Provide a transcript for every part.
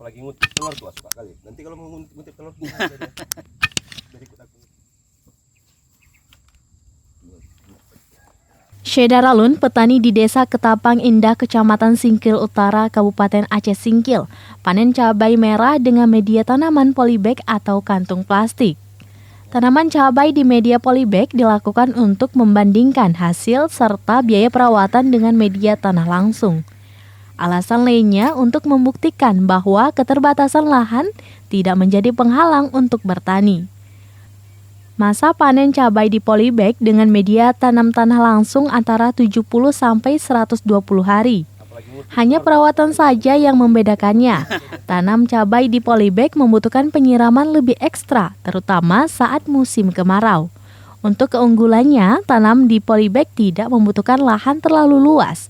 apalagi ngutip telur tuh suka kali. Nanti kalau mau ngutip telur dari kutak. Syedaralun, petani di Desa Ketapang Indah, Kecamatan Singkil Utara, Kabupaten Aceh Singkil, panen cabai merah dengan media tanaman polybag atau kantung plastik. Tanaman cabai di media polybag dilakukan untuk membandingkan hasil serta biaya perawatan dengan media tanah langsung. Alasan lainnya untuk membuktikan bahwa keterbatasan lahan tidak menjadi penghalang untuk bertani. Masa panen cabai di polybag dengan media tanam tanah langsung antara 70 sampai 120 hari. Hanya perawatan saja yang membedakannya. Tanam cabai di polybag membutuhkan penyiraman lebih ekstra, terutama saat musim kemarau. Untuk keunggulannya, tanam di polybag tidak membutuhkan lahan terlalu luas.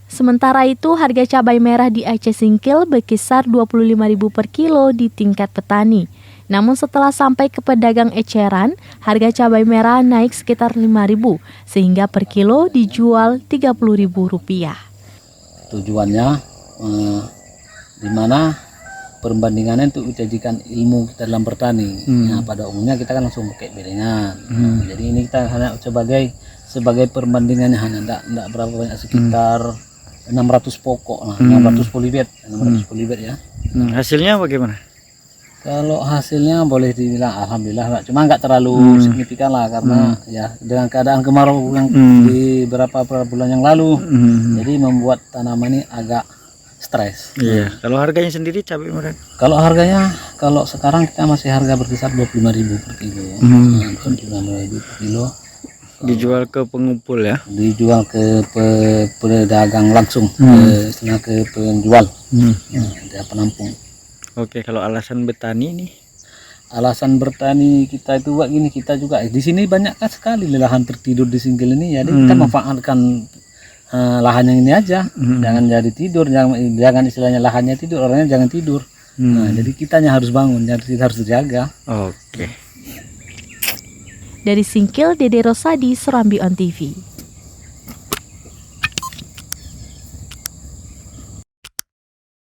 Sementara itu, harga cabai merah di Aceh Singkil berkisar Rp25.000 per kilo di tingkat petani. Namun setelah sampai ke pedagang eceran, harga cabai merah naik sekitar Rp5.000 sehingga per kilo dijual Rp30.000. Tujuannya di mana perbandingannya untuk menjadikan ilmu kita dalam bertani. Nah, pada umumnya kita kan langsung pakai bedengan. Jadi ini kita hanya sebagai perbandingannya hanya enggak berapa banyak, sekitar 600 pokok lah, 600 polybag ya. Hasilnya bagaimana? Kalau hasilnya boleh dibilang alhamdulillah, cuma nggak terlalu signifikan lah karena ya dengan keadaan kemarau yang di beberapa bulan yang lalu, jadi membuat tanaman ini agak stres. Iya. Kalau harganya sendiri cabai merah? Kalau harganya, kalau sekarang kita masih harga berkisar Rp25.000 per kilo. 25.000 per kilo. Dijual ke pengumpul ya? Dijual ke pedagang langsung, ke penjual, dia penampung. Oke, kalau alasan bertani nih? Alasan bertani kita itu buat gini, kita juga di sini banyak kan sekali lahan tertidur di Singkil ini, jadi kita memanfaatkan lahan yang ini aja, jangan jadi tidur, jangan istilahnya lahannya tidur, orangnya jangan tidur. Nah, jadi kitanya harus bangun, jadi kita harus dijaga. Oke. Dari Singkil, Dede Rosadi, Serambi On TV.